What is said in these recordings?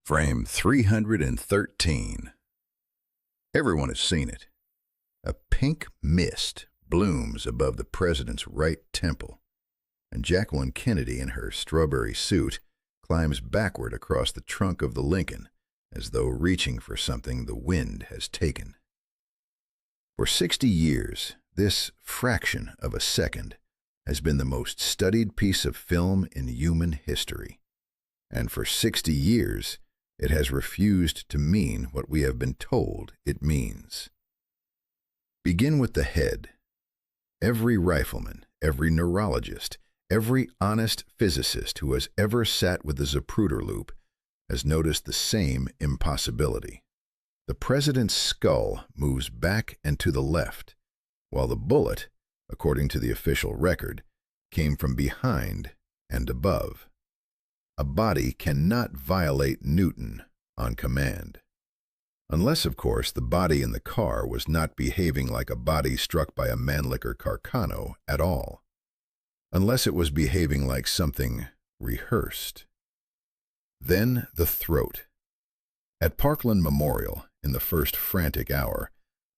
Frame 313. Everyone has seen it. A pink mist blooms above the president's right temple, and Jacqueline Kennedy in her strawberry suit climbs backward across the trunk of the Lincoln as though reaching for something the wind has taken. For 60 years, this fraction of a second has been the most studied piece of film in human history. And for 60 years, it has refused to mean what we have been told it means. Begin with the head. Every rifleman, every neurologist, every honest physicist who has ever sat with the Zapruder loop has noticed the same impossibility. The president's skull moves back and to the left, while the bullet, according to the official record, came from behind and above. A body cannot violate Newton on command. Unless, of course, the body in the car was not behaving like a body struck by a Mannlicher Carcano at all. Unless it was behaving like something rehearsed. Then the throat. At Parkland Memorial, in the first frantic hour,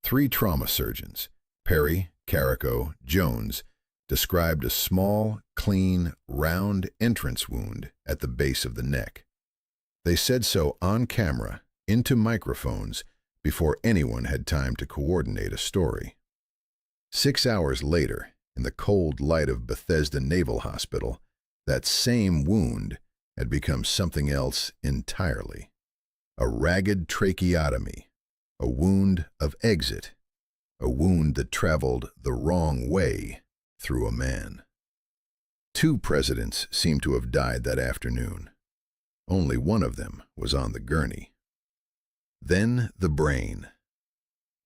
3 trauma surgeons, Perry, Carrico, Jones, described a small, clean, round entrance wound at the base of the neck. They said so on camera, into microphones, before anyone had time to coordinate a story. 6 hours later, in the cold light of Bethesda Naval Hospital, that same wound had become something else entirely. A ragged tracheotomy, a wound of exit, a wound that traveled the wrong way through a man. 2 presidents seem to have died that afternoon. Only one of them was on the gurney. Then the brain.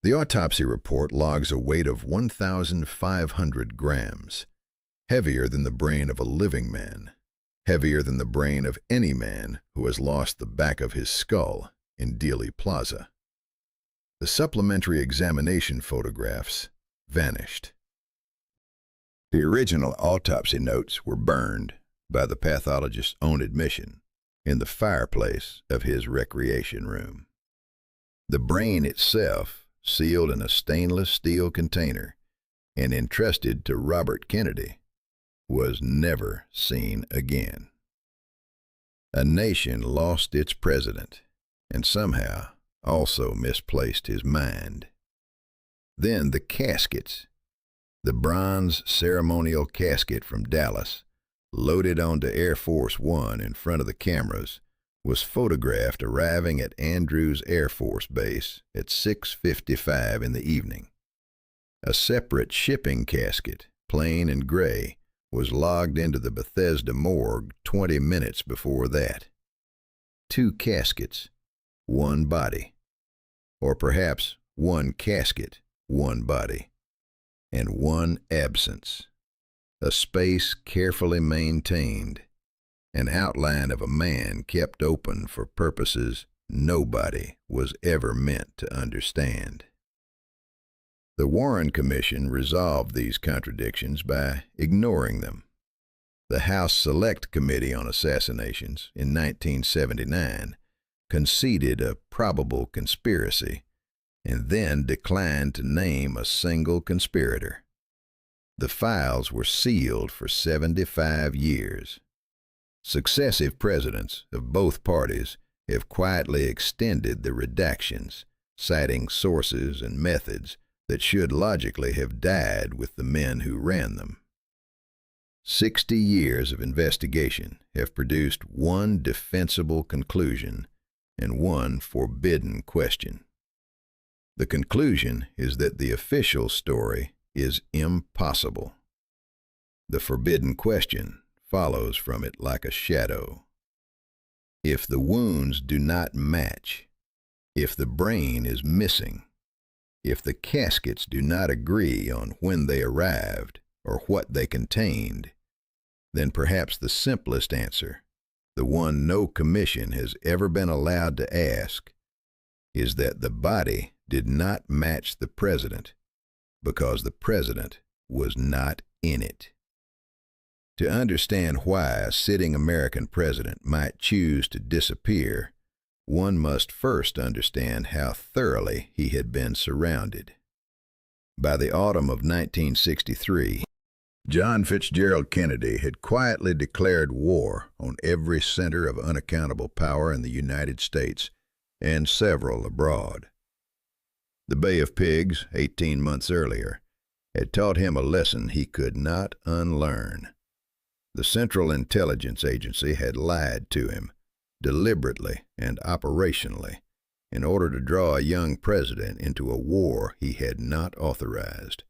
The autopsy report logs a weight of 1,500 grams, heavier than the brain of a living man, heavier than the brain of any man who has lost the back of his skull in Dealey Plaza. The supplementary examination photographs vanished. The original autopsy notes were burned, by the pathologist's own admission, in the fireplace of his recreation room. The brain itself, sealed in a stainless steel container and entrusted to Robert Kennedy, was never seen again. A nation lost its president, and somehow also misplaced his mind. Then the caskets. The bronze ceremonial casket from Dallas, loaded onto Air Force One in front of the cameras, was photographed arriving at Andrews Air Force Base at 6:55 in the evening. A separate shipping casket, plain and gray, was logged into the Bethesda morgue 20 minutes before that. 2 caskets, 1 body. Or perhaps 1 casket, 1 body. And 1 absence, a space carefully maintained, an outline of a man kept open for purposes nobody was ever meant to understand. The Warren Commission resolved these contradictions by ignoring them. The House Select Committee on Assassinations in 1979 conceded a probable conspiracy and then declined to name a single conspirator. The files were sealed for 75 years. Successive presidents of both parties have quietly extended the redactions, citing sources and methods that should logically have died with the men who ran them. 60 years of investigation have produced 1 defensible conclusion and 1 forbidden question. The conclusion is that the official story is impossible. The forbidden question follows from it like a shadow. If the wounds do not match, if the brain is missing, if the caskets do not agree on when they arrived or what they contained, then perhaps the simplest answer, the one no commission has ever been allowed to ask, is that the body did not match the president because the president was not in it. To understand why a sitting American president might choose to disappear one must first understand how thoroughly he had been surrounded. By the autumn of 1963, John Fitzgerald Kennedy had quietly declared war on every center of unaccountable power in the United States and several abroad. The Bay of Pigs, 18 months earlier, had taught him a lesson he could not unlearn. The Central Intelligence Agency had lied to him, deliberately and operationally, in order to draw a young president into a war he had not authorized.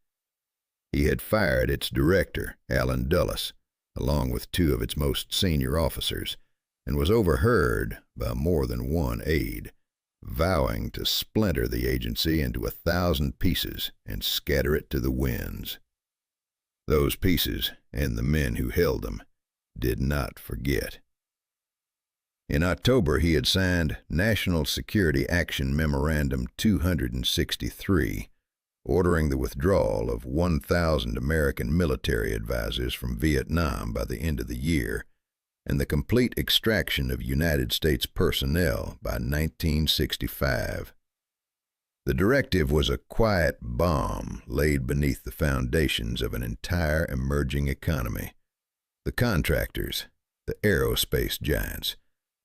He had fired its director, Allen Dulles, along with 2 of its most senior officers, and was overheard by more than one aide, vowing to splinter the agency into 1,000 pieces and scatter it to the winds. Those pieces, and the men who held them, did not forget. In October, he had signed National Security Action Memorandum 263, ordering the withdrawal of 1,000 American military advisors from Vietnam by the end of the year, and the complete extraction of United States personnel by 1965. The directive was a quiet bomb laid beneath the foundations of an entire emerging economy. The contractors, the aerospace giants,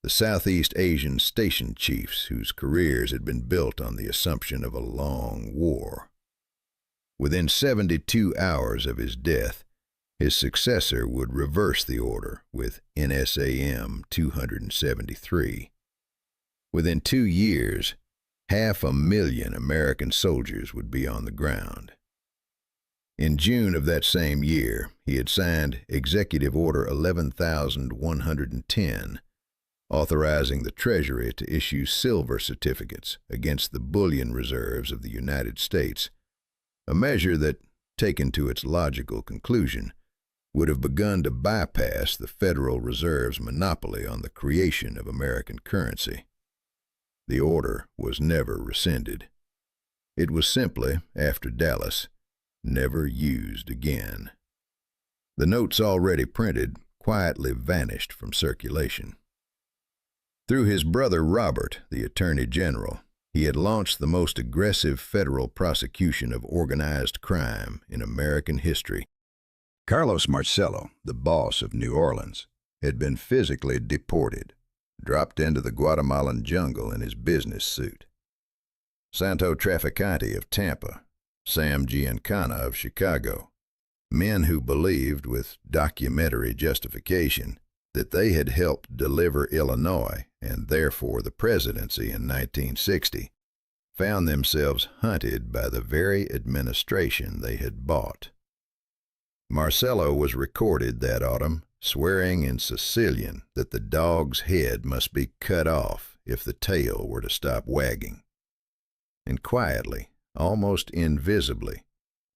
the Southeast Asian station chiefs whose careers had been built on the assumption of a long war. Within 72 hours of his death, his successor would reverse the order with NSAM 273. Within 2 years, 500,000 American soldiers would be on the ground. In June of that same year, he had signed Executive Order 11,110, authorizing the Treasury to issue silver certificates against the bullion reserves of the United States, a measure that, taken to its logical conclusion, would have begun to bypass the Federal Reserve's monopoly on the creation of American currency. The order was never rescinded. It was simply, after Dallas, never used again. The notes already printed quietly vanished from circulation. Through his brother Robert, the Attorney General, he had launched the most aggressive federal prosecution of organized crime in American history. Carlos Marcello, the boss of New Orleans, had been physically deported, dropped into the Guatemalan jungle in his business suit. Santo Trafficante of Tampa, Sam Giancana of Chicago, men who believed with documentary justification that they had helped deliver Illinois and therefore the presidency in 1960, found themselves hunted by the very administration they had bought. Marcello was recorded that autumn swearing in Sicilian that the dog's head must be cut off if the tail were to stop wagging. And quietly, almost invisibly,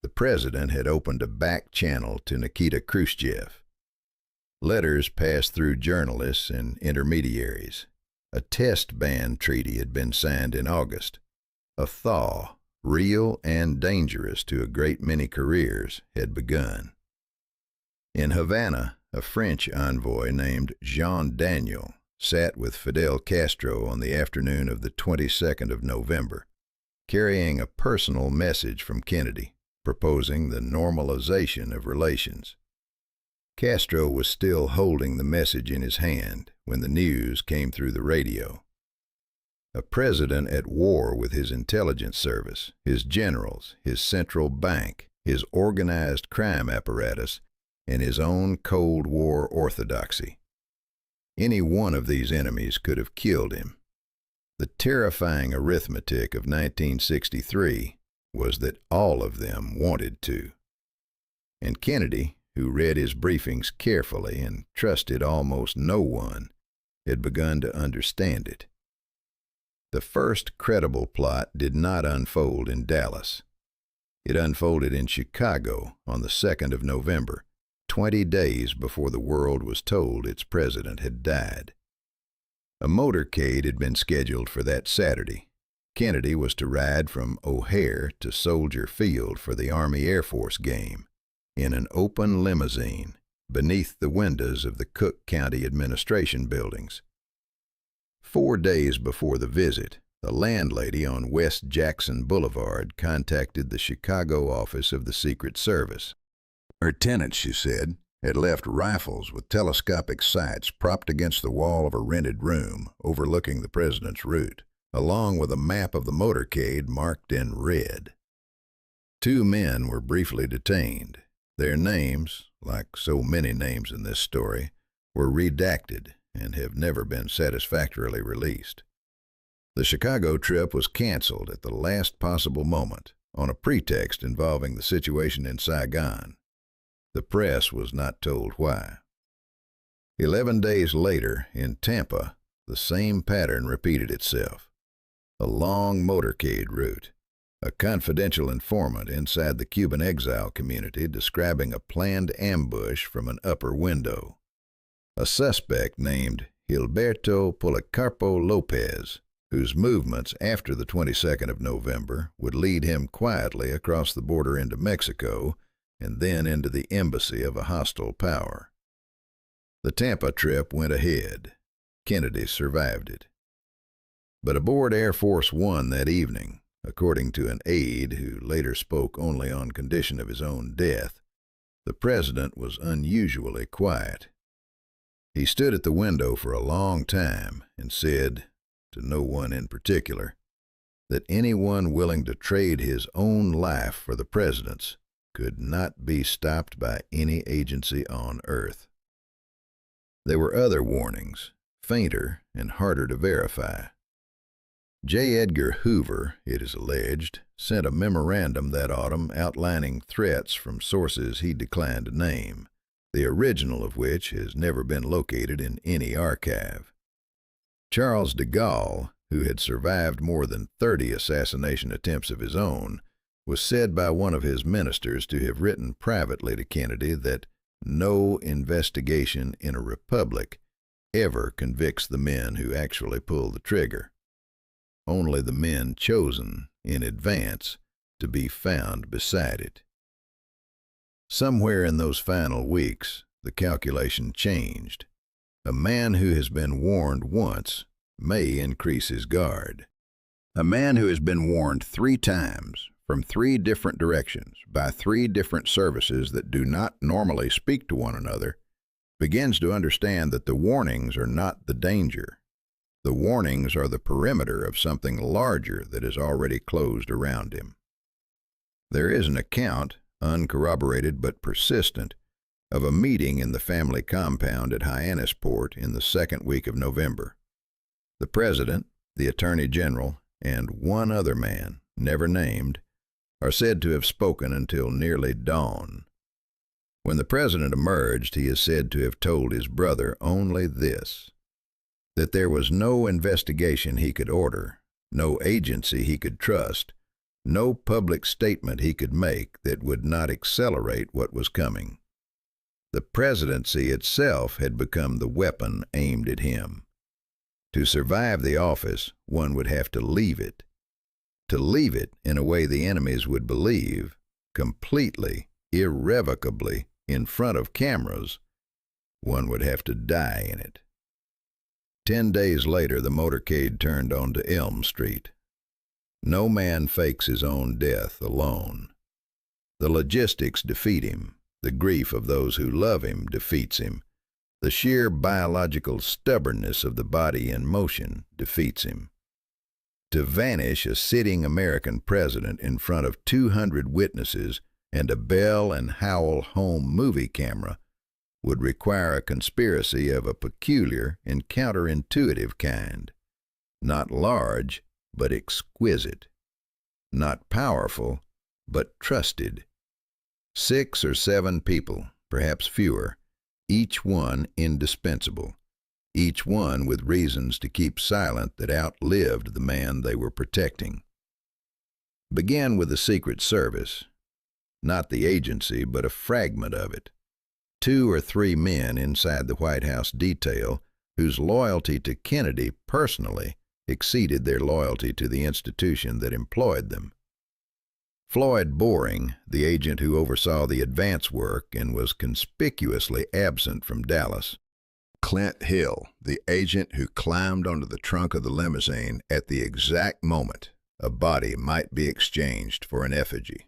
the president had opened a back channel to Nikita Khrushchev. Letters passed through journalists and intermediaries. A test ban treaty had been signed in August. A thaw, real and dangerous to a great many careers, had begun. In Havana, a French envoy named Jean Daniel sat with Fidel Castro on the afternoon of the 22nd of November, carrying a personal message from Kennedy, proposing the normalization of relations. Castro was still holding the message in his hand when the news came through the radio. A president at war with his intelligence service, his generals, his central bank, his organized crime apparatus, and his own Cold War orthodoxy. Any one of these enemies could have killed him. The terrifying arithmetic of 1963 was that all of them wanted to. And Kennedy, who read his briefings carefully and trusted almost no one, had begun to understand it. The first credible plot did not unfold in Dallas. It unfolded in Chicago on the 2nd of November, 20 days before the world was told its president had died. A motorcade had been scheduled for that Saturday. Kennedy was to ride from O'Hare to Soldier Field for the Army Air Force game in an open limousine beneath the windows of the Cook County Administration buildings. 4 days before the visit, the landlady on West Jackson Boulevard contacted the Chicago office of the Secret Service. Her tenants, she said, had left rifles with telescopic sights propped against the wall of a rented room overlooking the president's route, along with a map of the motorcade marked in red. 2 men were briefly detained. Their names, like so many names in this story, were redacted and have never been satisfactorily released. The Chicago trip was canceled at the last possible moment on a pretext involving the situation in Saigon. The press was not told why. 11 days later, in Tampa, the same pattern repeated itself. A long motorcade route. A confidential informant inside the Cuban exile community describing a planned ambush from an upper window. A suspect named Gilberto Policarpo Lopez, whose movements after the 22nd of November would lead him quietly across the border into Mexico and then into the embassy of a hostile power. The Tampa trip went ahead. Kennedy survived it. But aboard Air Force One that evening, according to an aide who later spoke only on condition of his own death, the president was unusually quiet. He stood at the window for a long time and said, to no one in particular, that anyone willing to trade his own life for the president's could not be stopped by any agency on earth. There were other warnings, fainter and harder to verify. J. Edgar Hoover, it is alleged, sent a memorandum that autumn outlining threats from sources he declined to name, the original of which has never been located in any archive. Charles de Gaulle, who had survived more than 30 assassination attempts of his own, was said by one of his ministers to have written privately to Kennedy that no investigation in a republic ever convicts the men who actually pull the trigger. Only the men chosen in advance to be found beside it. Somewhere in those final weeks, the calculation changed. A man who has been warned once may increase his guard. A man who has been warned 3 times from 3 different directions by 3 different services that do not normally speak to one another begins to understand that the warnings are not the danger. The warnings are the perimeter of something larger that is already closed around him. There is an account, uncorroborated but persistent, of a meeting in the family compound at Hyannisport in the 2nd week of November. The president, the attorney general, and one other man, never named, are said to have spoken until nearly dawn. When the president emerged, he is said to have told his brother only this, that there was no investigation he could order, no agency he could trust, no public statement he could make that would not accelerate what was coming. The presidency itself had become the weapon aimed at him. To survive the office, one would have to leave it. To leave it in a way the enemies would believe, completely, irrevocably, in front of cameras, one would have to die in it. 10 days later, the motorcade turned onto Elm Street. No man fakes his own death alone. The logistics defeat him. The grief of those who love him defeats him. The sheer biological stubbornness of the body in motion defeats him. To vanish a sitting American president in front of 200 witnesses and a Bell and Howell home movie camera would require a conspiracy of a peculiar and counterintuitive kind. Not large, but exquisite. Not powerful, but trusted. 6 or 7 people, perhaps fewer, each one indispensable, each one with reasons to keep silent that outlived the man they were protecting. Begin with the Secret Service, not the agency, but a fragment of it. 2 or 3 men inside the White House detail whose loyalty to Kennedy personally exceeded their loyalty to the institution that employed them. Floyd Boring, the agent who oversaw the advance work and was conspicuously absent from Dallas, Clint Hill, the agent who climbed onto the trunk of the limousine at the exact moment a body might be exchanged for an effigy.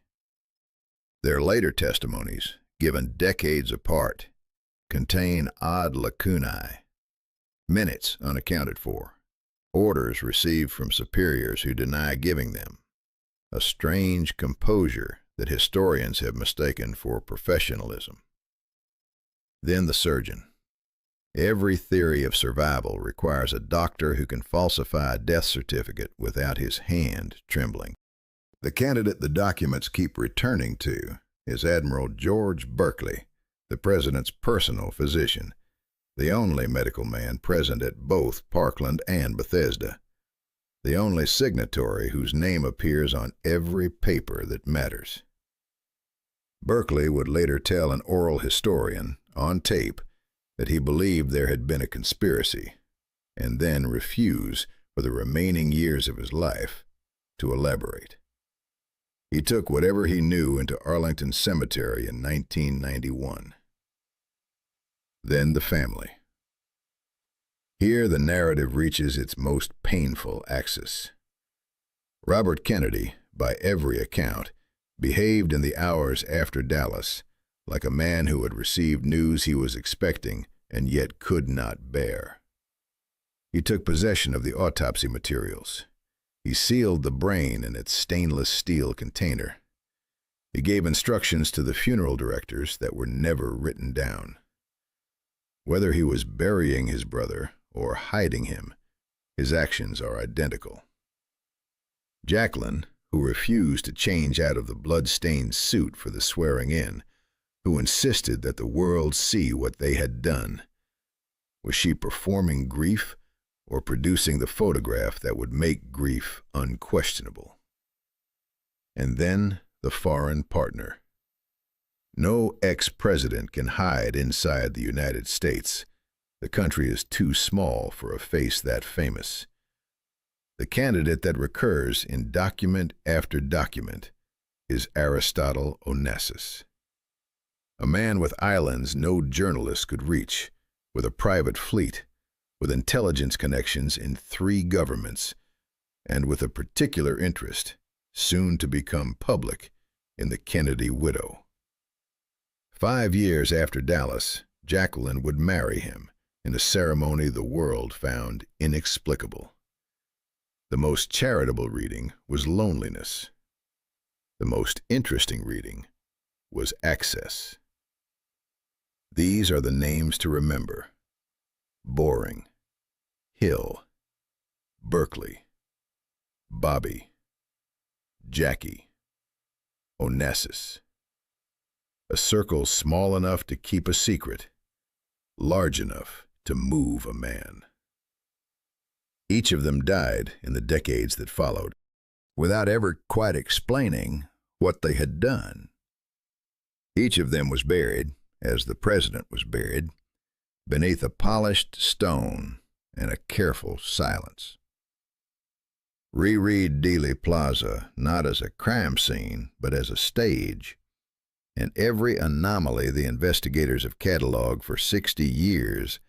Their later testimonies, given decades apart, contain odd lacunae, minutes unaccounted for, orders received from superiors who deny giving them, a strange composure that historians have mistaken for professionalism. Then the surgeon. Every theory of survival requires a doctor who can falsify a death certificate without his hand trembling. The candidate the documents keep returning to is Admiral George Berkeley, the president's personal physician, the only medical man present at both Parkland and Bethesda, the only signatory whose name appears on every paper that matters. Berkeley would later tell an oral historian, on tape, that he believed there had been a conspiracy, and then refuse, for the remaining years of his life, to elaborate. He took whatever he knew into Arlington Cemetery in 1991. Then the family. Here the narrative reaches its most painful axis. Robert Kennedy, by every account, behaved in the hours after Dallas like a man who had received news he was expecting and yet could not bear. He took possession of the autopsy materials. He sealed the brain in its stainless steel container. He gave instructions to the funeral directors that were never written down. Whether he was burying his brother or hiding him, his actions are identical. Jacqueline, who refused to change out of the blood-stained suit for the swearing-in, who insisted that the world see what they had done. Was she performing grief or producing the photograph that would make grief unquestionable? And then the foreign partner. No ex-president can hide inside the United States. The country is too small for a face that famous. The candidate that recurs in document after document is Aristotle Onassis. A man with islands no journalist could reach, with a private fleet, with intelligence connections in 3 governments, and with a particular interest, soon to become public, in the Kennedy widow. 5 years after Dallas, Jacqueline would marry him in a ceremony the world found inexplicable. The most charitable reading was loneliness. The most interesting reading was access. These are the names to remember: Boring, Hill, Berkeley, Bobby, Jackie, Onassis. A circle small enough to keep a secret, large enough to move a man. Each of them died in the decades that followed, without ever quite explaining what they had done. Each of them was buried, as the president was buried, beneath a polished stone and a careful silence. Reread Dealey Plaza not as a crime scene, but as a stage, and every anomaly the investigators have cataloged for 60 years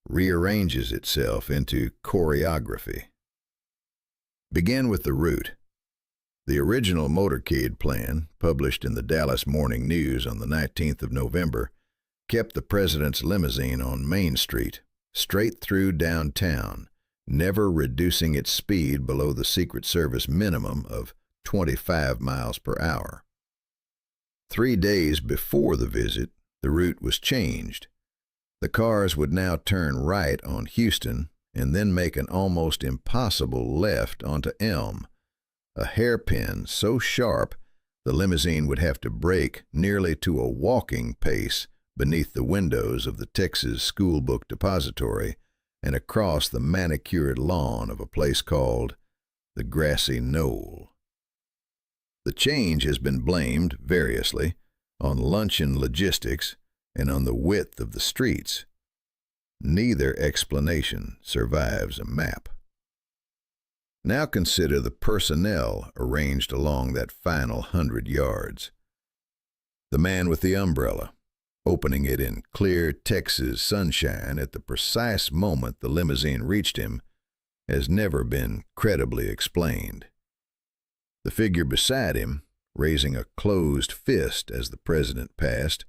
rearranges itself into choreography. Begin with the route. The original motorcade plan, published in the Dallas Morning News on the 19th of November, kept the president's limousine on Main Street, straight through downtown, never reducing its speed below the Secret Service minimum of 25 miles per hour. 3 days before the visit, the route was changed. The cars would now turn right on Houston and then make an almost impossible left onto Elm, a hairpin so sharp the limousine would have to brake nearly to a walking pace beneath the windows of the Texas School Book Depository and across the manicured lawn of a place called the Grassy Knoll. The change has been blamed, variously, on luncheon logistics and on the width of the streets. Neither explanation survives a map. Now consider the personnel arranged along that final 100 yards. The man with the umbrella, opening it in clear Texas sunshine at the precise moment the limousine reached him, has never been credibly explained. The figure beside him, raising a closed fist as the president passed,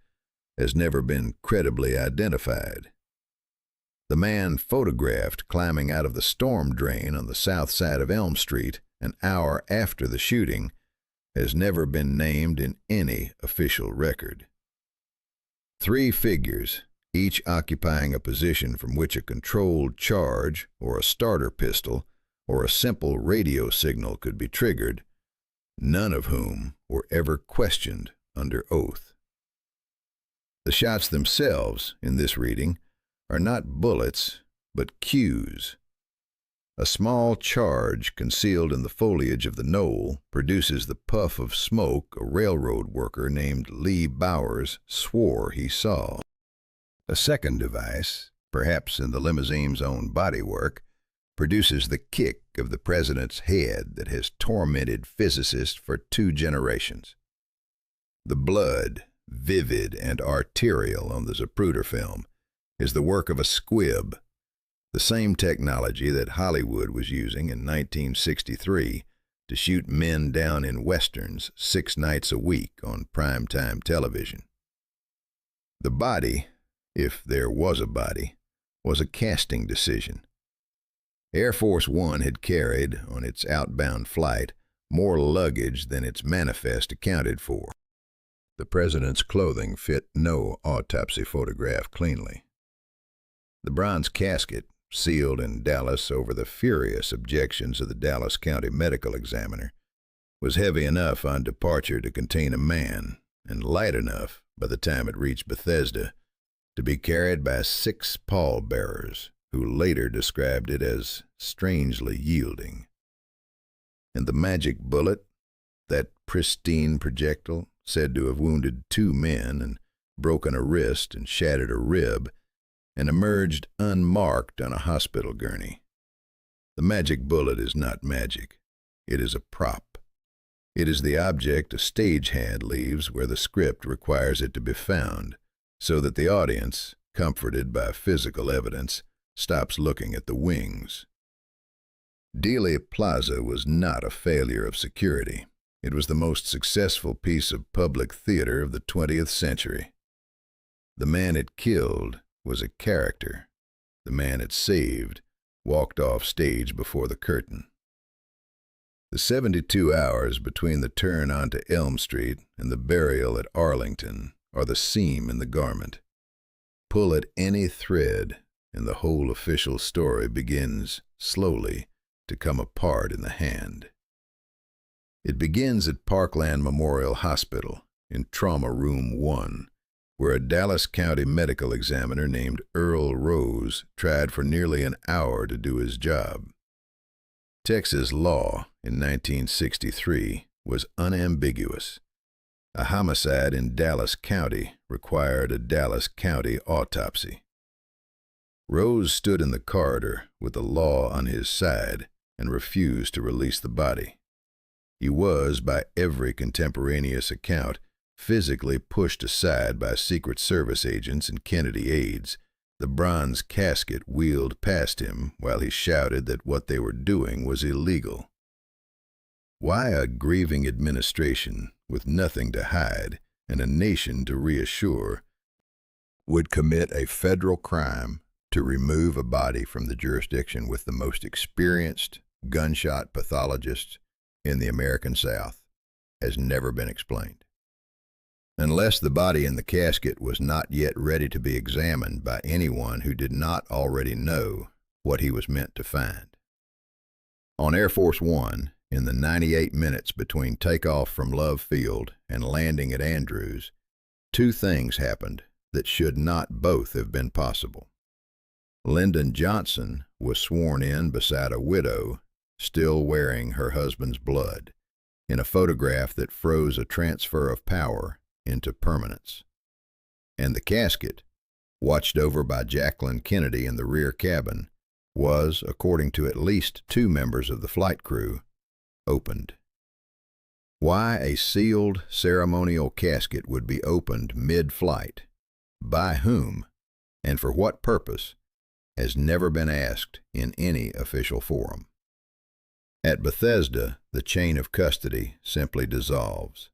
has never been credibly identified. The man photographed climbing out of the storm drain on the south side of Elm Street an hour after the shooting has never been named in any official record. Three figures, each occupying a position from which a controlled charge or a starter pistol or a simple radio signal could be triggered, none of whom were ever questioned under oath. The shots themselves, in this reading, are not bullets, but cues. A small charge concealed in the foliage of the knoll produces the puff of smoke a railroad worker named Lee Bowers swore he saw. A second device, perhaps in the limousine's own bodywork, produces the kick of the president's head that has tormented physicists for 2 generations. The blood, vivid and arterial on the Zapruder film, is the work of a squib, the same technology that Hollywood was using in 1963 to shoot men down in westerns 6 nights a week on primetime television. The body, if there was a body, was a casting decision. Air Force One had carried, on its outbound flight, more luggage than its manifest accounted for. The president's clothing fit no autopsy photograph cleanly. The bronze casket, sealed in Dallas over the furious objections of the Dallas County medical examiner, was heavy enough on departure to contain a man, and light enough, by the time it reached Bethesda, to be carried by 6 pallbearers, who later described it as strangely yielding. And the magic bullet, that pristine projectile said to have wounded 2 men and broken a wrist and shattered a rib, and emerged unmarked on a hospital gurney. The magic bullet is not magic. It is a prop. It is the object a stagehand leaves where the script requires it to be found, so that the audience, comforted by physical evidence, stops looking at the wings. Dealey Plaza was not a failure of security. It was the most successful piece of public theater of the 20th century. The man it killed was a character. The man it saved walked off stage before the curtain. The 72 hours between the turn onto Elm Street and the burial at Arlington are the seam in the garment. Pull at any thread, and the whole official story begins, slowly, to come apart in the hand. It begins at Parkland Memorial Hospital, in Trauma Room 1, where a Dallas County medical examiner named Earl Rose tried for nearly an hour to do his job. Texas law in 1963 was unambiguous. A homicide in Dallas County required a Dallas County autopsy. Rose stood in the corridor with the law on his side and refused to release the body. He was, by every contemporaneous account, physically pushed aside by Secret Service agents and Kennedy aides. The bronze casket wheeled past him while he shouted that what they were doing was illegal. Why a grieving administration, with nothing to hide and a nation to reassure, would commit a federal crime to remove a body from the jurisdiction with the most experienced gunshot pathologists in the American South has never been explained. Unless the body in the casket was not yet ready to be examined by anyone who did not already know what he was meant to find. On Air Force One, in the 98 minutes between takeoff from Love Field and landing at Andrews, 2 things happened that should not both have been possible. Lyndon Johnson was sworn in beside a widow still wearing her husband's blood, in a photograph that froze a transfer of power into permanence. And the casket, watched over by Jacqueline Kennedy in the rear cabin, was, according to at least 2 members of the flight crew, opened. Why a sealed ceremonial casket would be opened mid-flight by whom, and for what purpose, has never been asked in any official forum. At Bethesda, the chain of custody simply dissolves.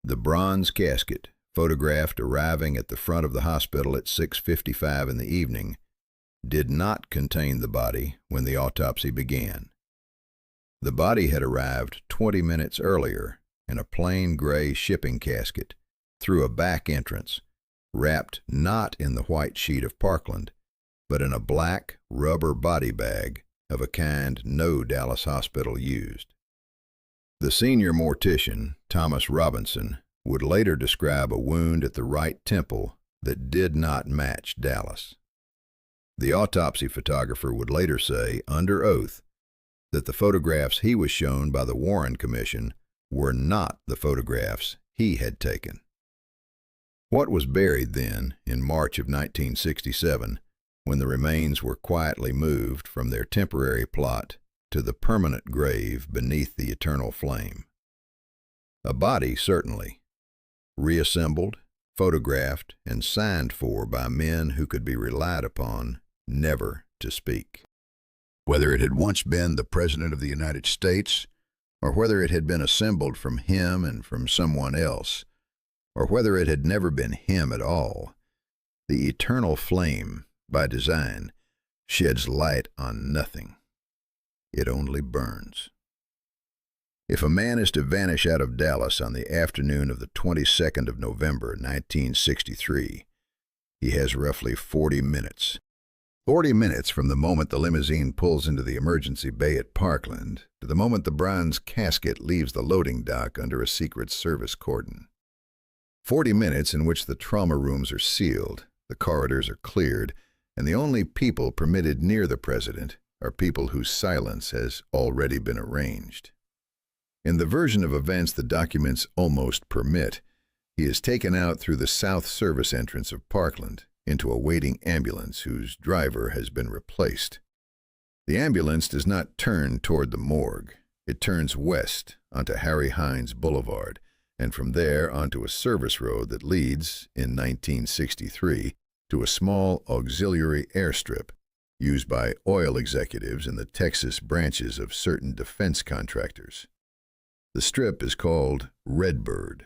The bronze casket, photographed arriving at the front of the hospital at 6:55 in the evening, did not contain the body when the autopsy began. The body had arrived 20 minutes earlier in a plain gray shipping casket through a back entrance, wrapped not in the white sheet of Parkland, but in a black rubber body bag of a kind no Dallas hospital used. The senior mortician, Thomas Robinson, would later describe a wound at the right temple that did not match Dallas. The autopsy photographer would later say, under oath, that the photographs he was shown by the Warren Commission were not the photographs he had taken. What was buried then, in March of 1967, when the remains were quietly moved from their temporary plot to the permanent grave beneath the eternal flame? A body, certainly, reassembled, photographed, and signed for by men who could be relied upon never to speak. Whether it had once been the President of the United States, or whether it had been assembled from him and from someone else, or whether it had never been him at all, the eternal flame, by design, sheds light on nothing. It only burns. If a man is to vanish out of Dallas on the afternoon of the 22nd of November, 1963, he has roughly 40 minutes. 40 minutes from the moment the limousine pulls into the emergency bay at Parkland to the moment the bronze casket leaves the loading dock under a Secret Service cordon. 40 minutes in which the trauma rooms are sealed, the corridors are cleared, and the only people permitted near the president are people whose silence has already been arranged. In the version of events the documents almost permit, he is taken out through the South Service entrance of Parkland into a waiting ambulance whose driver has been replaced. The ambulance does not turn toward the morgue. It turns west onto Harry Hines Boulevard, and from there onto a service road that leads, in 1963, to a small auxiliary airstrip used by oil executives in the Texas branches of certain defense contractors. The strip is called Redbird.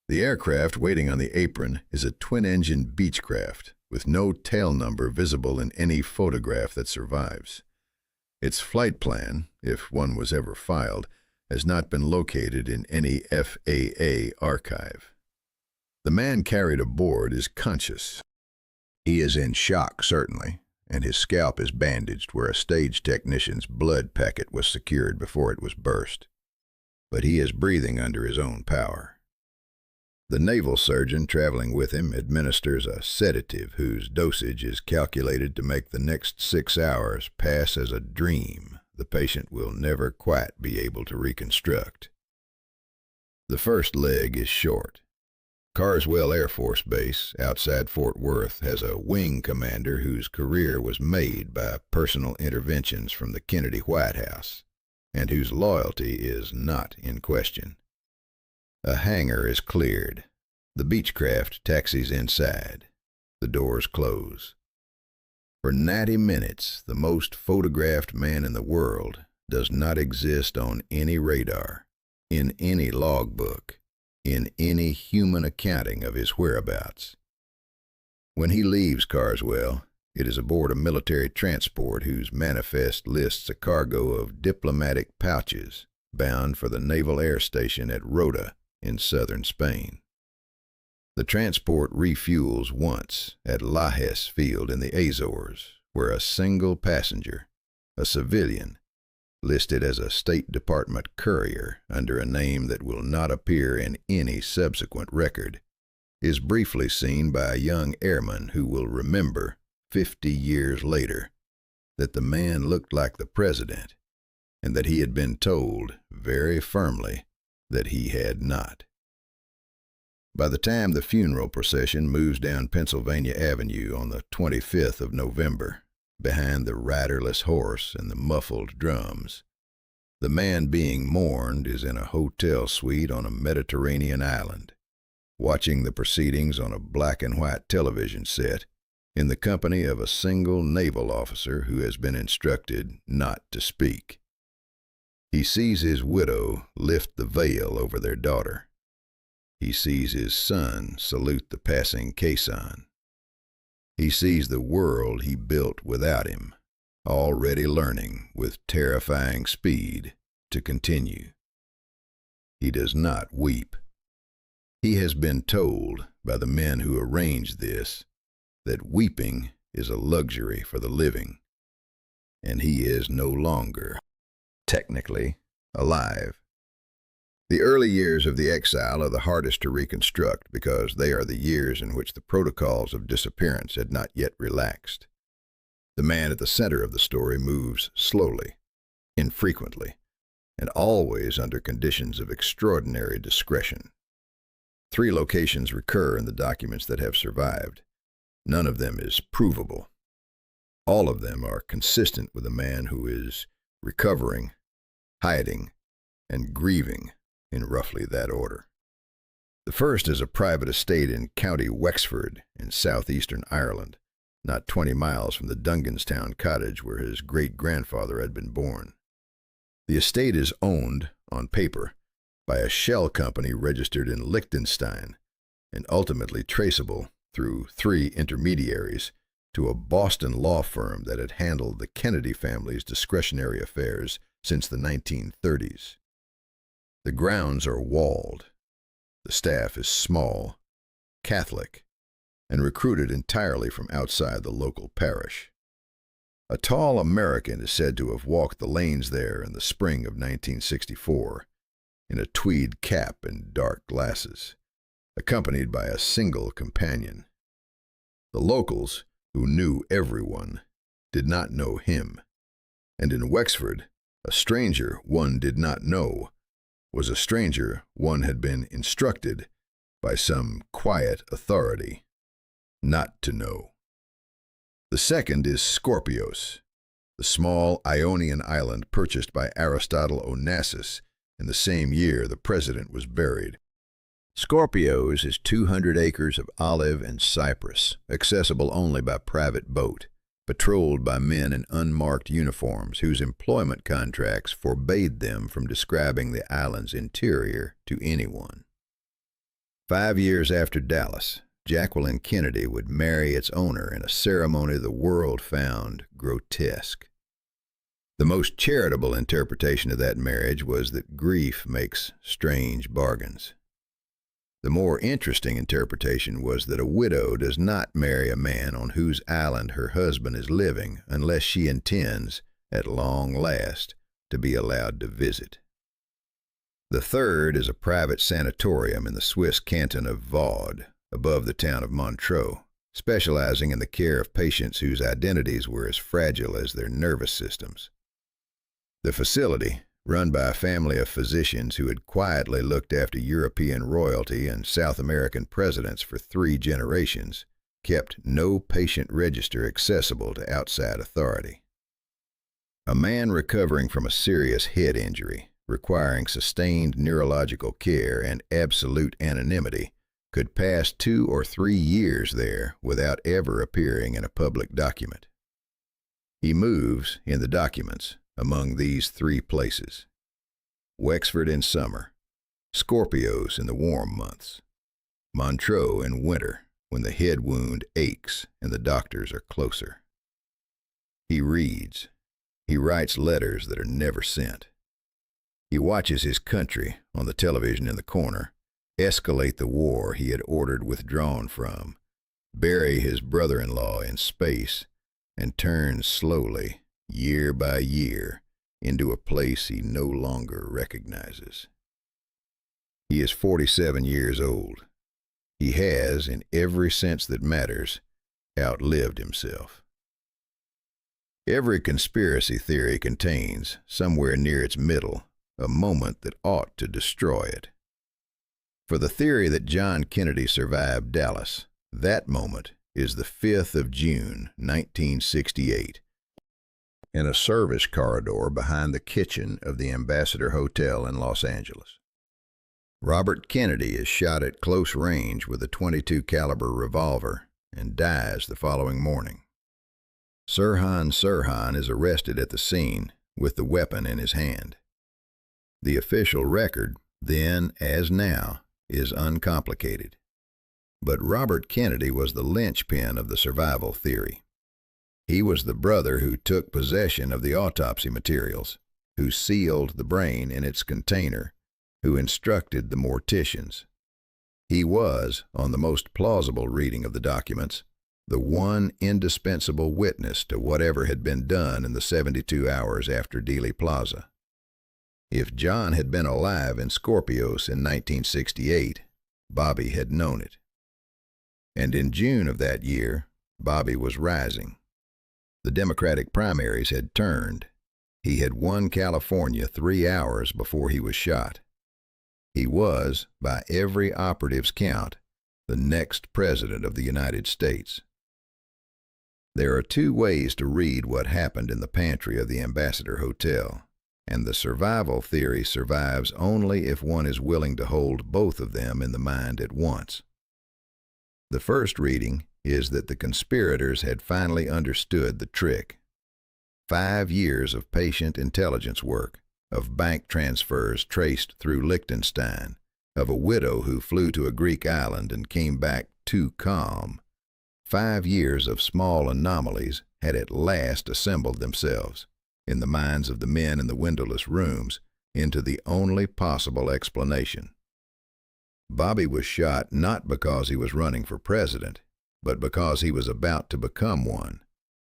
The aircraft waiting on the apron is a twin-engine Beechcraft with no tail number visible in any photograph that survives. Its flight plan, if one was ever filed, has not been located in any FAA archive. The man carried aboard is conscious. He is in shock, certainly, and his scalp is bandaged where a stage technician's blood packet was secured before it was burst. But he is breathing under his own power. The naval surgeon traveling with him administers a sedative whose dosage is calculated to make the next 6 hours pass as a dream the patient will never quite be able to reconstruct. The first leg is short. Carswell Air Force Base, outside Fort Worth, has a wing commander whose career was made by personal interventions from the Kennedy White House, and whose loyalty is not in question. A hangar is cleared. The Beechcraft taxis inside. The doors close. For 90 minutes, the most photographed man in the world does not exist on any radar, in any logbook, in any human accounting of his whereabouts. When he leaves Carswell, it is aboard a military transport whose manifest lists a cargo of diplomatic pouches bound for the Naval Air Station at Rota in southern Spain. The transport refuels once at Lajes Field in the Azores, where a single passenger, a civilian, listed as a State Department courier under a name that will not appear in any subsequent record, is briefly seen by a young airman who will remember, 50 years later, that the man looked like the president, and that he had been told, very firmly, that he had not. By the time the funeral procession moves down Pennsylvania Avenue on the 25th of November, behind the riderless horse and the muffled drums, the man being mourned is in a hotel suite on a Mediterranean island, watching the proceedings on a black and white television set in the company of a single naval officer who has been instructed not to speak. He sees his widow lift the veil over their daughter. He sees his son salute the passing caisson. He sees the world he built without him, already learning with terrifying speed to continue. He does not weep. He has been told by the men who arranged this that weeping is a luxury for the living, and he is no longer, technically, alive. The early years of the exile are the hardest to reconstruct because they are the years in which the protocols of disappearance had not yet relaxed. The man at the center of the story moves slowly, infrequently, and always under conditions of extraordinary discretion. 3 locations recur in the documents that have survived. None of them is provable. All of them are consistent with a man who is recovering, hiding, and grieving in roughly that order. The first is a private estate in County Wexford in southeastern Ireland, not 20 miles from the Dunganstown cottage where his great-grandfather had been born. The estate is owned, on paper, by a shell company registered in Liechtenstein and ultimately traceable through 3 intermediaries to a Boston law firm that had handled the Kennedy family's discretionary affairs since the 1930s. The grounds are walled. The staff is small, Catholic, and recruited entirely from outside the local parish. A tall American is said to have walked the lanes there in the spring of 1964 in a tweed cap and dark glasses, accompanied by a single companion. The locals, who knew everyone, did not know him, and in Wexford, a stranger one did not know was a stranger one had been instructed by some quiet authority not to know. The second is Scorpios, the small Ionian island purchased by Aristotle Onassis in the same year the president was buried. Scorpios is 200 acres of olive and cypress, accessible only by private boat, patrolled by men in unmarked uniforms whose employment contracts forbade them from describing the island's interior to anyone. 5 years after Dallas, Jacqueline Kennedy would marry its owner in a ceremony the world found grotesque. The most charitable interpretation of that marriage was that grief makes strange bargains. The more interesting interpretation was that a widow does not marry a man on whose island her husband is living unless she intends, at long last, to be allowed to visit. The third is a private sanatorium in the Swiss canton of Vaud, above the town of Montreux, specializing in the care of patients whose identities were as fragile as their nervous systems. The facility, run by a family of physicians who had quietly looked after European royalty and South American presidents for 3 generations, kept no patient register accessible to outside authority. A man recovering from a serious head injury, requiring sustained neurological care and absolute anonymity, could pass 2 or 3 years there without ever appearing in a public document. He moves, in the documents, among these 3 places: Wexford in summer, Scorpios in the warm months, Montreux in winter when the head wound aches and the doctors are closer. He reads. He writes letters that are never sent. He watches his country, on the television in the corner, escalate the war he had ordered withdrawn from, bury his brother-in-law in space, and turn slowly, year by year, into a place he no longer recognizes. He is 47 years old. He has, in every sense that matters, outlived himself. Every conspiracy theory contains, somewhere near its middle, a moment that ought to destroy it. For the theory that John Kennedy survived Dallas, that moment is the 5th of June, 1968, in a service corridor behind the kitchen of the Ambassador Hotel in Los Angeles. Robert Kennedy is shot at close range with a .22 caliber revolver and dies the following morning. Sirhan Sirhan is arrested at the scene with the weapon in his hand. The official record, then as now, is uncomplicated. But Robert Kennedy was the linchpin of the survival theory. He was the brother who took possession of the autopsy materials, who sealed the brain in its container, who instructed the morticians. He was, on the most plausible reading of the documents, the one indispensable witness to whatever had been done in the 72 hours after Dealey Plaza. If John had been alive in Scorpios in 1968, Bobby had known it. And in June of that year, Bobby was rising. The Democratic primaries had turned. He had won California 3 hours before he was shot. He was, by every operative's count, the next president of the United States. There are 2 ways to read what happened in the pantry of the Ambassador Hotel, and the survival theory survives only if one is willing to hold both of them in the mind at once. The first reading is that the conspirators had finally understood the trick. 5 years of patient intelligence work, of bank transfers traced through Liechtenstein, of a widow who flew to a Greek island and came back too calm. 5 years of small anomalies had at last assembled themselves, in the minds of the men in the windowless rooms, into the only possible explanation. Bobby was shot not because he was running for president, but because he was about to become one,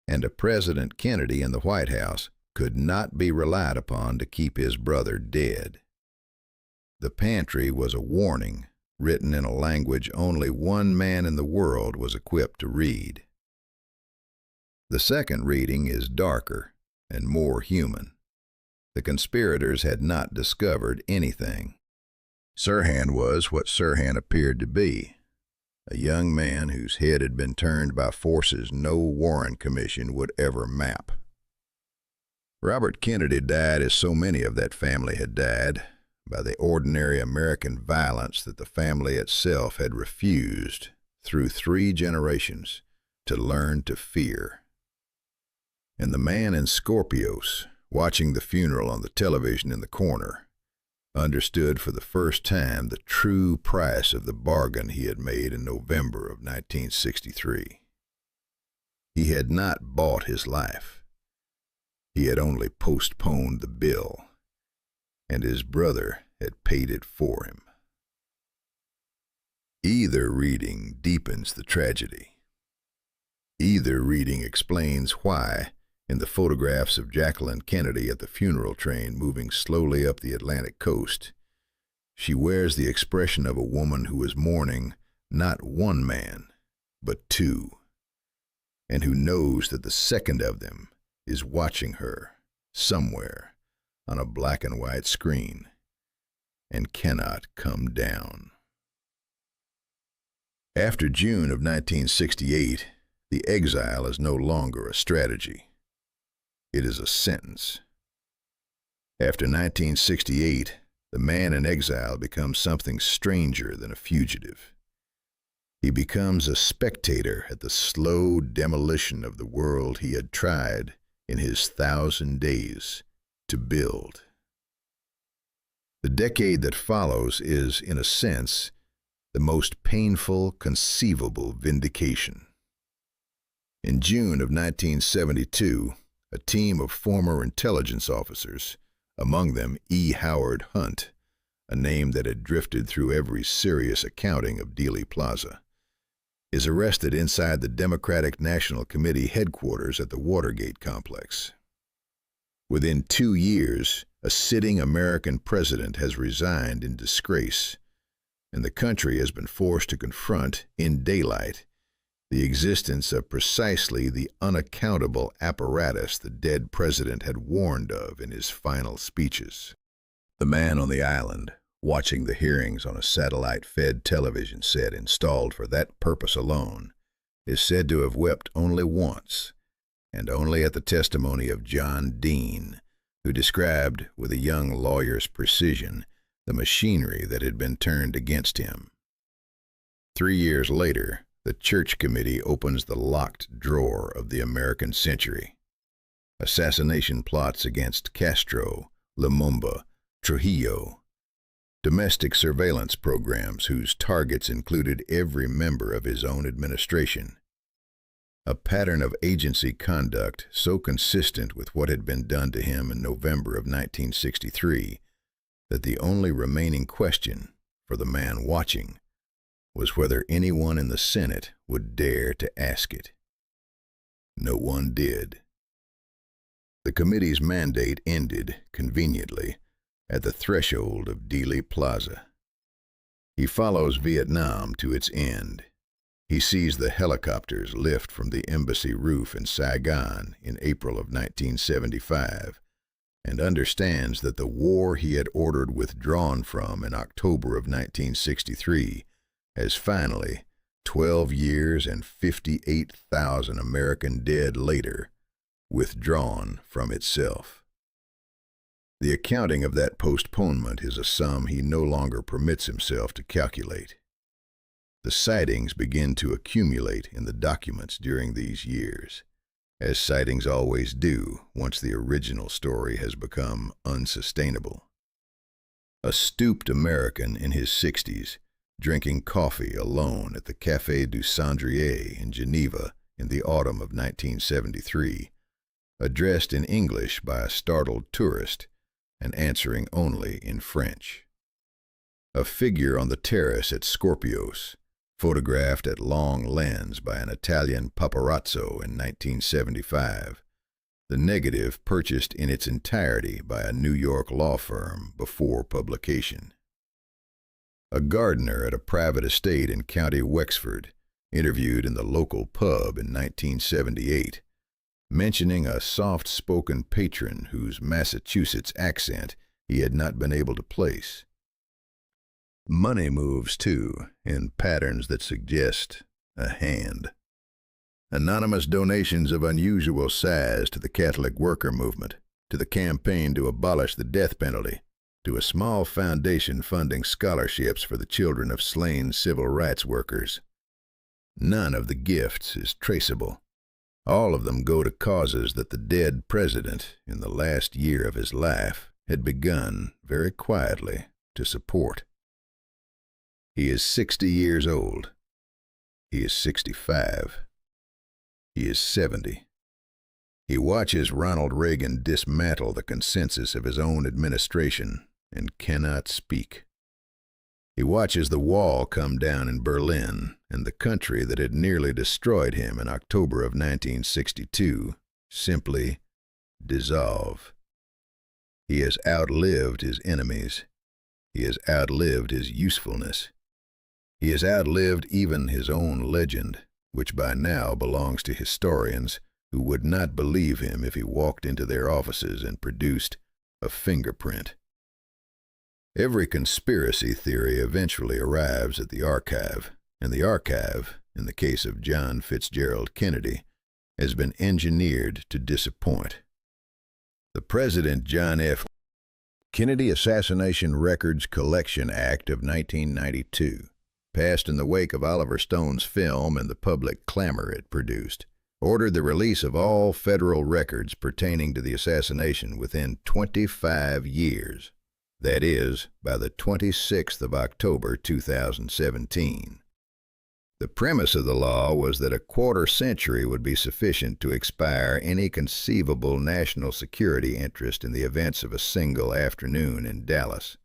and a President Kennedy in the White House could not be relied upon to keep his brother dead. The pantry was a warning written in a language only one man in the world was equipped to read. The second reading is darker and more human. The conspirators had not discovered anything. Sirhan was what Sirhan appeared to be, a young man whose head had been turned by forces no Warren Commission would ever map. Robert Kennedy died as so many of that family had died, by the ordinary American violence that the family itself had refused, through 3 generations, to learn to fear. And the man in Scorpios, watching the funeral on the television in the corner, understood for the first time the true price of the bargain he had made in November of 1963. He had not bought his life. He had only postponed the bill, and his brother had paid it for him. Either reading deepens the tragedy. Either reading explains why, in the photographs of Jacqueline Kennedy at the funeral train moving slowly up the Atlantic coast, she wears the expression of a woman who is mourning not one man, but 2, and who knows that the second of them is watching her somewhere on a black and white screen and cannot come down. After June of 1968, the exile is no longer a strategy. It is a sentence. After 1968, the man in exile becomes something stranger than a fugitive. He becomes a spectator at the slow demolition of the world he had tried in his 1,000 days to build. The decade that follows is, in a sense, the most painful conceivable vindication. In June of 1972, a team of former intelligence officers, among them E. Howard Hunt, a name that had drifted through every serious accounting of Dealey Plaza, is arrested inside the Democratic National Committee headquarters at the Watergate complex. Within 2 years, a sitting American president has resigned in disgrace, and the country has been forced to confront, in daylight, the existence of precisely the unaccountable apparatus the dead president had warned of in his final speeches. The man on the island, watching the hearings on a satellite-fed television set installed for that purpose alone, is said to have wept only once, and only at the testimony of John Dean, who described, with a young lawyer's precision, the machinery that had been turned against him. 3 years later, the Church Committee opens the locked drawer of the American century. Assassination plots against Castro, Lumumba, Trujillo. Domestic surveillance programs whose targets included every member of his own administration. A pattern of agency conduct so consistent with what had been done to him in November of 1963 that the only remaining question for the man watching was whether anyone in the Senate would dare to ask it. No one did. The committee's mandate ended, conveniently, at the threshold of Dealey Plaza. He follows Vietnam to its end. He sees the helicopters lift from the embassy roof in Saigon in April of 1975 and understands that the war he had ordered withdrawn from in October of 1963 has finally, 12 years and 58,000 American dead later, withdrawn from itself. The accounting of that postponement is a sum he no longer permits himself to calculate. The sightings begin to accumulate in the documents during these years, as sightings always do once the original story has become unsustainable. A stooped American in his 60s, drinking coffee alone at the Café du Cendrier in Geneva in the autumn of 1973, addressed in English by a startled tourist and answering only in French. A figure on the terrace at Scorpios, photographed at long lens by an Italian paparazzo in 1975, the negative purchased in its entirety by a New York law firm before publication. A gardener at a private estate in County Wexford, interviewed in the local pub in 1978, mentioning a soft-spoken patron whose Massachusetts accent he had not been able to place. Money moves, too, in patterns that suggest a hand. Anonymous donations of unusual size to the Catholic worker movement, to the campaign to abolish the death penalty, to a small foundation funding scholarships for the children of slain civil rights workers. None of the gifts is traceable. All of them go to causes that the dead president, in the last year of his life, had begun, very quietly, to support. He is 60 years old. He is 65. He is 70. He watches Ronald Reagan dismantle the consensus of his own administration and cannot speak. He watches the wall come down in Berlin and the country that had nearly destroyed him in October of 1962 simply dissolve. He has outlived his enemies. He has outlived his usefulness. He has outlived even his own legend, which by now belongs to historians who would not believe him if he walked into their offices and produced a fingerprint. Every conspiracy theory eventually arrives at the archive, and the archive, in the case of John Fitzgerald Kennedy, has been engineered to disappoint. The President John F. Kennedy Assassination Records Collection Act of 1992, passed in the wake of Oliver Stone's film and the public clamor it produced, ordered the release of all federal records pertaining to the assassination within 25 years. That is, by the 26th of October 2017. The premise of the law was that a quarter century would be sufficient to expire any conceivable national security interest in the events of a single afternoon in Dallas.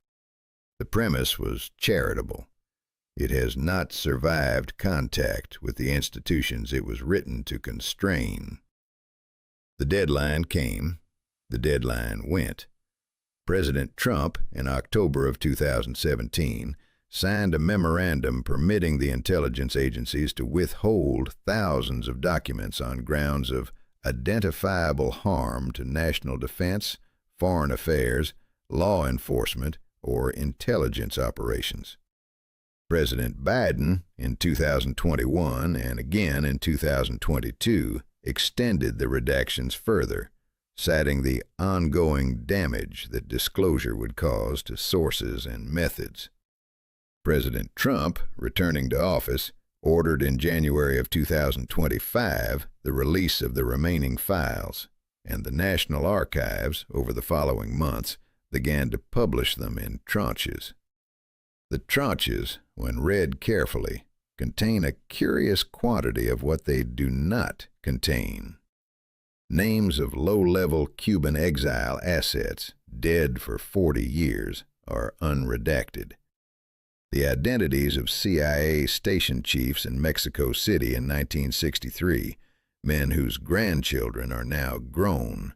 The premise was charitable. It has not survived contact with the institutions it was written to constrain. The deadline came. The deadline went. President Trump, in October of 2017, signed a memorandum permitting the intelligence agencies to withhold thousands of documents on grounds of identifiable harm to national defense, foreign affairs, law enforcement, or intelligence operations. President Biden, in 2021 and again in 2022, extended the redactions further, citing the ongoing damage that disclosure would cause to sources and methods. President Trump, returning to office, ordered in January of 2025 the release of the remaining files, and the National Archives, over the following months, began to publish them in tranches. The tranches, when read carefully, contain a curious quantity of what they do not contain. Names of low-level Cuban exile assets, dead for 40 years, are unredacted. The identities of CIA station chiefs in Mexico City in 1963, men whose grandchildren are now grown,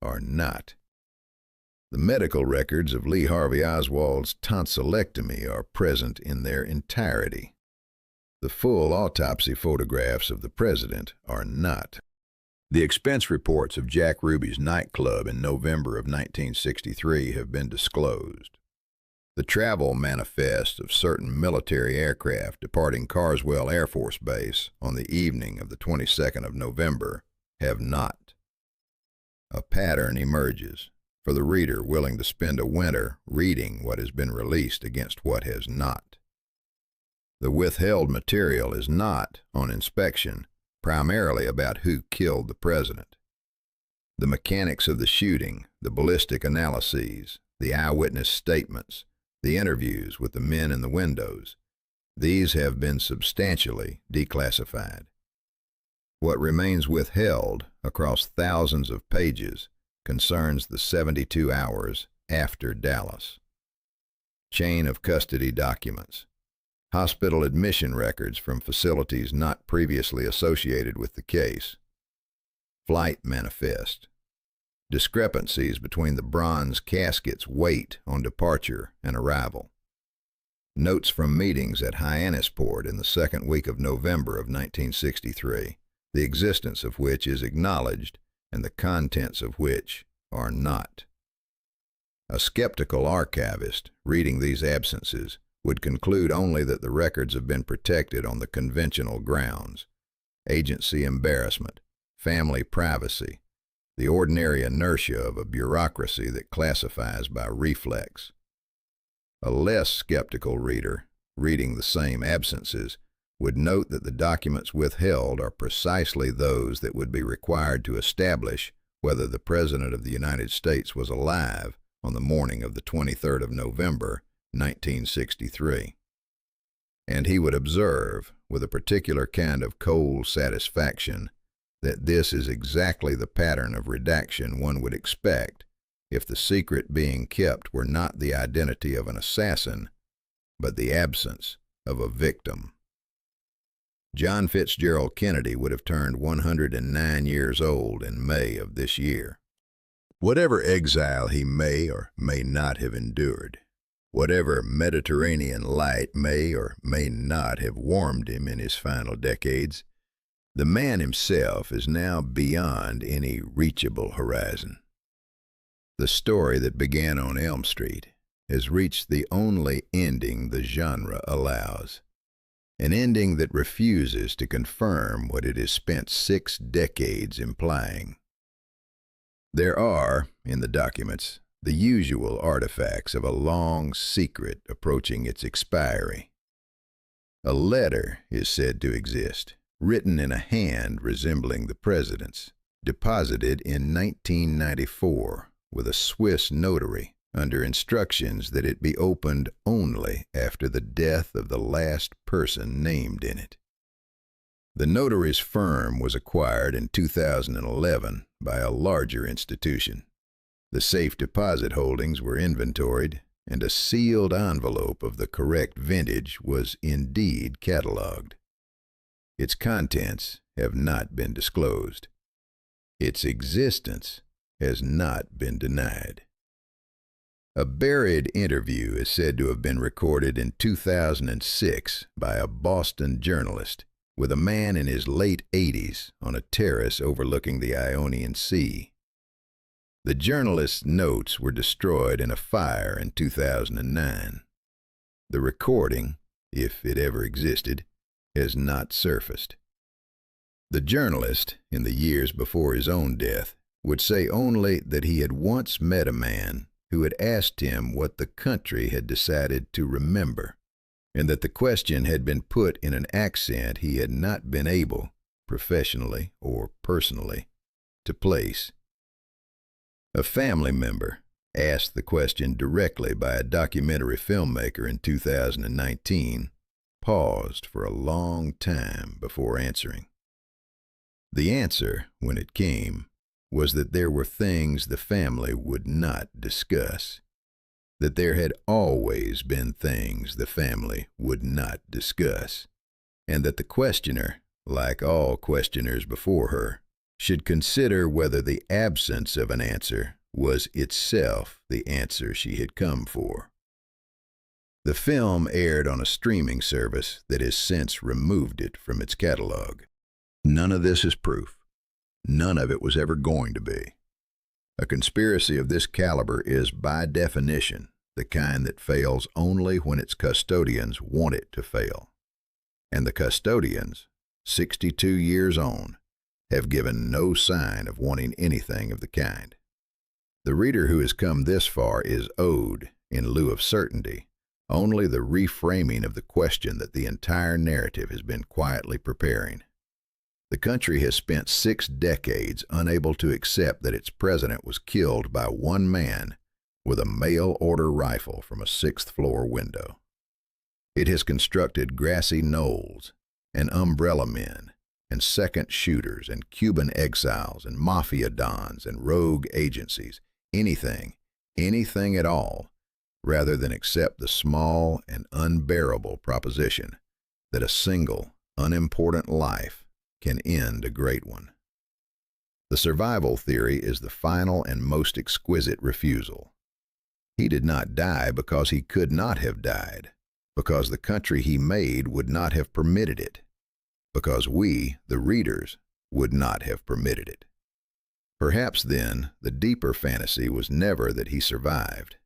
are not. The medical records of Lee Harvey Oswald's tonsillectomy are present in their entirety. The full autopsy photographs of the president are not. The expense reports of Jack Ruby's nightclub in November of 1963 have been disclosed. The travel manifests of certain military aircraft departing Carswell Air Force Base on the evening of the 22nd of November have not. A pattern emerges for the reader willing to spend a winter reading what has been released against what has not. The withheld material is not, on inspection, primarily about who killed the president. The mechanics of the shooting, the ballistic analyses, the eyewitness statements, the interviews with the men in the windows, these have been substantially declassified. What remains withheld across thousands of pages concerns the 72 hours after Dallas. Chain of custody documents, hospital admission records from facilities not previously associated with the case, flight manifest, discrepancies between the bronze casket's weight on departure and arrival, notes from meetings at Hyannisport in the second week of November of 1963, the existence of which is acknowledged and the contents of which are not. A skeptical archivist, reading these absences, would conclude only that the records have been protected on the conventional grounds: agency embarrassment, family privacy, the ordinary inertia of a bureaucracy that classifies by reflex. A less skeptical reader, reading the same absences, would note that the documents withheld are precisely those that would be required to establish whether the President of the United States was alive on the morning of the 23rd of November, 1963. And he would observe, with a particular kind of cold satisfaction, that this is exactly the pattern of redaction one would expect if the secret being kept were not the identity of an assassin, but the absence of a victim. John Fitzgerald Kennedy would have turned 109 years old in May of this year. Whatever exile he may or may not have endured, whatever Mediterranean light may or may not have warmed him in his final decades, the man himself is now beyond any reachable horizon. The story that began on Elm Street has reached the only ending the genre allows, an ending that refuses to confirm what it has spent 6 decades implying. There are, in the documents, the usual artifacts of a long secret approaching its expiry. A letter is said to exist, written in a hand resembling the president's, deposited in 1994 with a Swiss notary, under instructions that it be opened only after the death of the last person named in it. The notary's firm was acquired in 2011 by a larger institution. The safe deposit holdings were inventoried, and a sealed envelope of the correct vintage was indeed catalogued. Its contents have not been disclosed. Its existence has not been denied. A buried interview is said to have been recorded in 2006 by a Boston journalist with a man in his late 80s on a terrace overlooking the Ionian Sea. The journalist's notes were destroyed in a fire in 2009. The recording, if it ever existed, has not surfaced. The journalist, in the years before his own death, would say only that he had once met a man who had asked him what the country had decided to remember, and that the question had been put in an accent he had not been able, professionally or personally, to place. A family member asked the question directly by a documentary filmmaker in 2019, paused for a long time before answering. The answer, when it came, was that there were things the family would not discuss, that there had always been things the family would not discuss, and that the questioner, like all questioners before her, should consider whether the absence of an answer was itself the answer she had come for. The film aired on a streaming service that has since removed it from its catalog. None of this is proof. None of it was ever going to be. A conspiracy of this caliber is, by definition, the kind that fails only when its custodians want it to fail. And the custodians, 62 years on, have given no sign of wanting anything of the kind. The reader who has come this far is owed, in lieu of certainty, only the reframing of the question that the entire narrative has been quietly preparing. The country has spent 6 decades unable to accept that its president was killed by one man with a mail-order rifle from a 6th-floor window. It has constructed grassy knolls and umbrella men and second shooters and Cuban exiles and mafia dons and rogue agencies, anything at all, rather than accept the small and unbearable proposition that a single, unimportant life can end a great one. The survival theory is the final and most exquisite refusal. He did not die because he could not have died, because the country he made would not have permitted it, because we, the readers, would not have permitted it. Perhaps then the deeper fantasy was never that he survived.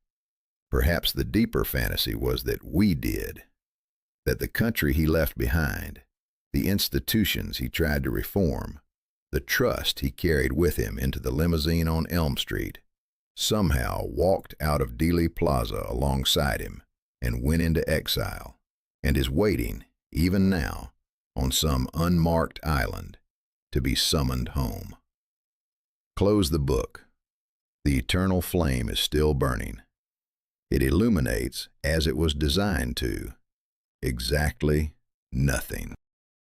Perhaps the deeper fantasy was that we did, that the country he left behind, the institutions he tried to reform, the trust he carried with him into the limousine on Elm Street, somehow walked out of Dealey Plaza alongside him and went into exile, and is waiting, even now, on some unmarked island, to be summoned home. Close the book. The eternal flame is still burning. It illuminates, as it was designed to, exactly nothing.